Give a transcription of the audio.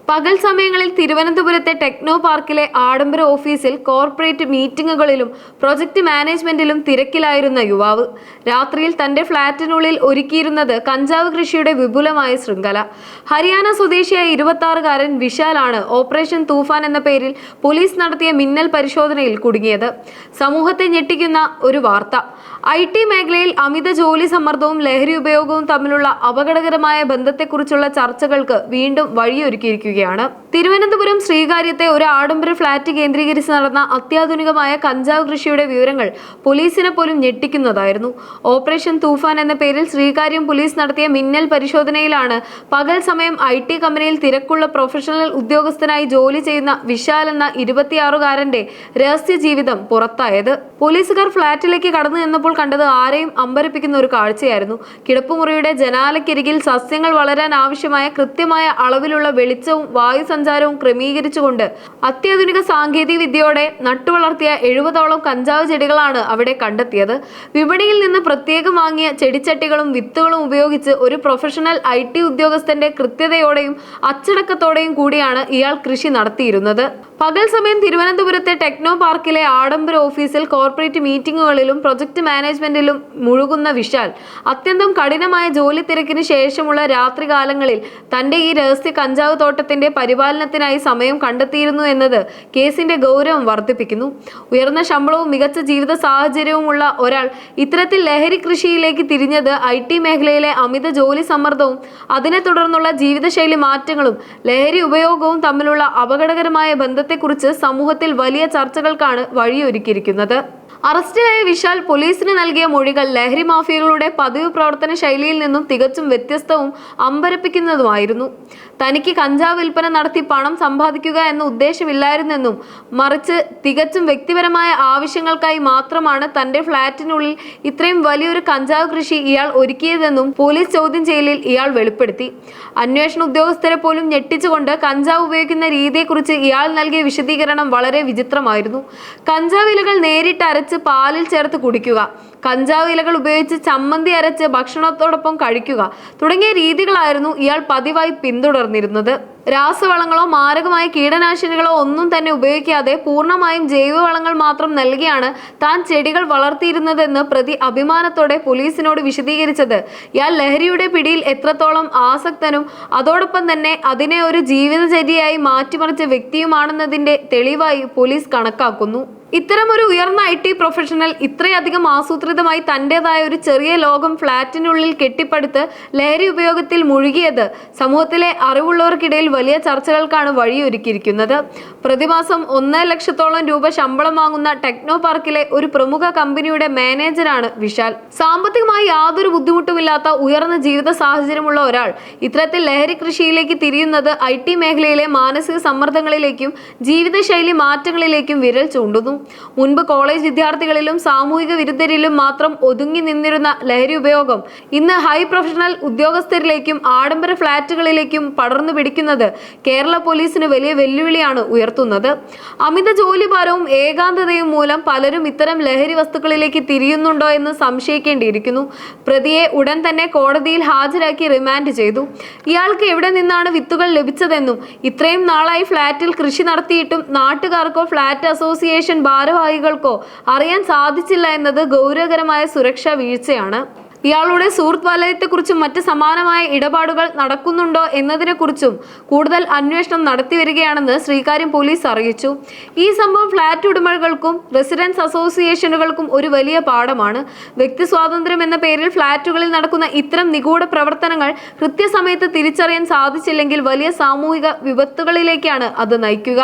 പകൽ സമയങ്ങളിൽ തിരുവനന്തപുരത്തെ ടെക്നോ പാർക്കിലെ ആഡംബര ഓഫീസിൽ കോർപ്പറേറ്റ് മീറ്റിംഗുകളിലും പ്രൊജക്ട് മാനേജ്മെന്റിലും തിരക്കിലായിരുന്ന യുവാവ് രാത്രിയിൽ തന്റെ ഫ്ളാറ്റിനുള്ളിൽ ഒരുക്കിയിരുന്നത് കഞ്ചാവ് കൃഷിയുടെ വിപുലമായ ശൃംഖല. ഹരിയാന സ്വദേശിയായ 26-കാരൻ വിശാലാണ് ഓപ്പറേഷൻ തൂഫാൻ എന്ന പേരിൽ പോലീസ് നടത്തിയ മിന്നൽ പരിശോധനയിൽ കുടുങ്ങിയത്. സമൂഹത്തെ ഞെട്ടിക്കുന്ന ഒരു വാർത്ത. IT മേഖലയിൽ അമിത ജോലി സമ്മർദ്ദവും ലഹരി ഉപയോഗവും തമ്മിലുള്ള അപകടകരമായ ബന്ധത്തെക്കുറിച്ചുള്ള ചർച്ചകൾക്ക് വീണ്ടും വഴിയൊരുക്കിയിരിക്കുകയാണ്. തിരുവനന്തപുരം ശ്രീകാര്യത്തെ ഒരു ആഡംബര ഫ്ളാറ്റ് കേന്ദ്രീകരിച്ച് നടന്ന അത്യാധുനികമായ കഞ്ചാവ് കൃഷിയുടെ വിവരങ്ങൾ പോലീസിനെ പോലും ഞെട്ടിക്കുന്നതായിരുന്നു. ഓപ്പറേഷൻ തൂഫാൻ എന്ന പേരിൽ ശ്രീകാര്യം പോലീസ് നടത്തിയ മിന്നൽ പരിശോധനയിലാണ് പകൽ സമയം IT കമ്പനിയിൽ തിരക്കുള്ള പ്രൊഫഷണൽ ഉദ്യോഗസ്ഥനായി ജോലി ചെയ്യുന്ന വിശാൽ എന്ന 26-കാരന്റെ രഹസ്യ ജീവിതം പുറത്തായത്. പോലീസുകാർ ഫ്ളാറ്റിലേക്ക് കടന്നു ചെന്നപ്പോൾ കണ്ടത് ആരെയും അമ്പരപ്പിക്കുന്ന ഒരു കാഴ്ചയായിരുന്നു. കിടപ്പുമുറിയുടെ ജനാലക്കരികിൽ സസ്യങ്ങൾ വളരാൻ ആവശ്യമായ കൃത്യമായ അളവിലുള്ള വെളിച്ചവും വായു സഞ്ചാരവും ക്രമീകരിച്ചുകൊണ്ട് അത്യാധുനിക സാങ്കേതിക വിദ്യയോടെ നട്ടുവളർത്തിയ 70ഓളം കഞ്ചാവ് ചെടികളാണ് അവിടെ കണ്ടെത്തിയത്. വിപണിയിൽ നിന്ന് പ്രത്യേകം വാങ്ങിയ ചെടിച്ചട്ടികളും വിത്തുകളും ഉപയോഗിച്ച് ഒരു പ്രൊഫഷണൽ IT ഉദ്യോഗസ്ഥന്റെ കൃത്യതയോടെയും അച്ചടക്കത്തോടെയും കൂടിയാണ് ഇയാൾ കൃഷി നടത്തിയിരുന്നത്. പകൽ സമയം തിരുവനന്തപുരത്തെ ടെക്നോ പാർക്കിലെ ആഡംബര ഓഫീസിൽ കോർപ്പറേറ്റ് മീറ്റിംഗുകളിലും പ്രൊജക്ട് മാനേജ്മെന്റിലും മുഴുകുന്ന വിശാൽ അത്യന്തം കഠിനമായ ജോലി തിരക്കിന് ശേഷമുള്ള രാത്രികാലങ്ങളിൽ തന്റെ ഈ രഹസ്യ കഞ്ചാവ് തോട്ടത്തിന്റെ പരിപാലനത്തിനായി സമയം കണ്ടെത്തിയിരുന്നു എന്നത് കേസിന്റെ ഗൗരവം വർദ്ധിപ്പിക്കുന്നു. ഉയർന്ന ശമ്പളവും മികച്ച ജീവിത സാഹചര്യവുമുള്ള ഒരാൾ ഇത്തരത്തിൽ ലഹരി കൃഷിയിലേക്ക് തിരിഞ്ഞത് IT മേഖലയിലെ അമിത ജോലി സമ്മർദ്ദവും അതിനെ തുടർന്നുള്ള ജീവിതശൈലി മാറ്റങ്ങളും ലഹരി ഉപയോഗവും തമ്മിലുള്ള അപകടകരമായ ബന്ധത്തെക്കുറിച്ച് സമൂഹത്തിൽ വലിയ ചർച്ചകൾക്കാണ് വഴിയൊരുക്കിയിരിക്കുന്നത്. അറസ്റ്റിലായ വിശാൽ പോലീസിന് നൽകിയ മൊഴികൾ ലഹരി മാഫിയകളുടെ പതിവ് പ്രവർത്തന ശൈലിയിൽ നിന്നും തികച്ചും വ്യത്യസ്തവും അമ്പരപ്പിക്കുന്നതുമായിരുന്നു. തനിക്ക് കഞ്ചാവ് വിൽപ്പന നടത്തി പണം സമ്പാദിക്കുക എന്ന ഉദ്ദേശമില്ലായിരുന്നെന്നും മറിച്ച് തികച്ചും വ്യക്തിപരമായ ആവശ്യങ്ങൾക്കായി മാത്രമാണ് തന്റെ ഫ്ളാറ്റിനുള്ളിൽ ഇത്രയും വലിയൊരു കഞ്ചാവ് കൃഷി ഇയാൾ ഒരുക്കിയതെന്നും പോലീസ് ചോദ്യം ചെയ്യലിൽ ഇയാൾ വെളിപ്പെടുത്തി. അന്വേഷണ ഉദ്യോഗസ്ഥരെ പോലും ഞെട്ടിച്ചുകൊണ്ട് കഞ്ചാവ് ഉപയോഗിക്കുന്ന രീതിയെക്കുറിച്ച് ഇയാൾ നൽകിയ വിശദീകരണം വളരെ വിചിത്രമായിരുന്നു. കഞ്ചാവ് ഇലകൾ നേരിട്ട് അരച്ച് പാലിൽ ചേർത്ത് കുടിക്കുക, കഞ്ചാവ് ഇലകൾ ഉപയോഗിച്ച് ചമ്മന്തി അരച്ച് ഭക്ഷണത്തോടൊപ്പം കഴിക്കുക തുടങ്ങിയ രീതികളായിരുന്നു ഇയാൾ പതിവായി പിന്തുടർന്നിരുന്നത്. രാസവളങ്ങളോ മാരകമായ കീടനാശിനികളോ ഒന്നും തന്നെ ഉപയോഗിക്കാതെ പൂർണ്ണമായും ജൈവവളങ്ങൾ മാത്രം നൽകിയാണ് താൻ ചെടികൾ വളർത്തിയിരുന്നതെന്ന് പ്രതി അഭിമാനത്തോടെ പോലീസിനോട് വിശദീകരിച്ചത് ഇയാൾ ലഹരിയുടെ പിടിയിൽ എത്രത്തോളം ആസക്തനും അതോടൊപ്പം തന്നെ അതിനെ ഒരു ജീവിതചര്യയായി മാറ്റിമറിച്ച വ്യക്തിയുമാണെന്നതിന്റെ തെളിവായി പോലീസ് കണക്കാക്കുന്നു. ഇത്തരമൊരു ഉയർന്ന IT പ്രൊഫഷണൽ ഇത്രയധികം ആസൂത്രിതമായി തൻ്റെതായ ഒരു ചെറിയ ലോകം ഫ്ളാറ്റിനുള്ളിൽ കെട്ടിപ്പടുത്ത് ലഹരി ഉപയോഗത്തിൽ മുഴുകിയത് സമൂഹത്തിലെ അറിവുള്ളവർക്കിടയിൽ വലിയ ചർച്ചകൾക്കാണ് വഴിയൊരുക്കിയിരിക്കുന്നത്. പ്രതിമാസം 1.5 ലക്ഷത്തോളം രൂപ ശമ്പളം വാങ്ങുന്ന ടെക്നോ പാർക്കിലെ ഒരു പ്രമുഖ കമ്പനിയുടെ മാനേജറാണ് വിശാൽ. സാമ്പത്തികമായി യാതൊരു ബുദ്ധിമുട്ടുമില്ലാത്ത ഉയർന്ന ജീവിത സാഹചര്യമുള്ള ഒരാൾ ഇത്തരത്തിൽ ലഹരി കൃഷിയിലേക്ക് തിരിയുന്നത് IT മേഖലയിലെ മാനസിക സമ്മർദ്ദങ്ങളിലേക്കും ജീവിതശൈലി മാറ്റങ്ങളിലേക്കും വിരൽ ചൂണ്ടുന്നു. മുൻപ് കോളേജ് വിദ്യാർത്ഥികളിലും സാമൂഹിക വിരുദ്ധരിലും മാത്രം ഒതുങ്ങി നിന്നിരുന്ന ലഹരി ഉപയോഗം ഇന്ന് ഹൈ പ്രൊഫഷണൽ ഉദ്യോഗസ്ഥരിലേക്കും ആഡംബര ഫ്ളാറ്റുകളിലേക്കും പടർന്നു പിടിക്കുന്നത് കേരള പോലീസിന് വലിയ വെല്ലുവിളിയാണ് ഉയർത്തുന്നത്. അമിത ജോലിഭാരവും ഏകാന്തതയും മൂലം പലരും ഇത്തരം ലഹരി വസ്തുക്കളിലേക്ക് തിരിയുന്നുണ്ടോ എന്ന് സംശയിക്കേണ്ടിയിരിക്കുന്നു. പ്രതിയെ ഉടൻ തന്നെ കോടതിയിൽ ഹാജരാക്കി റിമാൻഡ് ചെയ്തു. ഇയാൾക്ക് എവിടെ നിന്നാണ് വിത്തുകൾ ലഭിച്ചതെന്നും ഇത്രയും നാളായി ഫ്ളാറ്റിൽ കൃഷി നടത്തിയിട്ടും നാട്ടുകാർക്കോ ഫ്ളാറ്റ് അസോസിയേഷൻ ഭാരവാഹികൾക്കോ അറിയാൻ സാധിച്ചില്ല എന്നത് ഗൗരവകരമായ സുരക്ഷാ വീഴ്ചയാണ്. ഇയാളുടെ സുഹൃത്ത് വലയത്തെക്കുറിച്ചും മറ്റ് സമാനമായ ഇടപാടുകൾ നടക്കുന്നുണ്ടോ എന്നതിനെക്കുറിച്ചും കൂടുതൽ അന്വേഷണം നടത്തിവരികയാണെന്ന് ശ്രീകാര്യം പോലീസ് അറിയിച്ചു. ഈ സംഭവം ഫ്ളാറ്റ് ഉടമകൾക്കും റെസിഡൻസ് അസോസിയേഷനുകൾക്കും ഒരു വലിയ പാഠമാണ്. വ്യക്തി സ്വാതന്ത്ര്യം എന്ന പേരിൽ ഫ്ളാറ്റുകളിൽ നടക്കുന്ന ഇത്തരം നിഗൂഢ പ്രവർത്തനങ്ങൾ കൃത്യസമയത്ത് തിരിച്ചറിയാൻ സാധിച്ചില്ലെങ്കിൽ വലിയ സാമൂഹിക വിപത്തുകളിലേക്കാണ് അത് നയിക്കുക.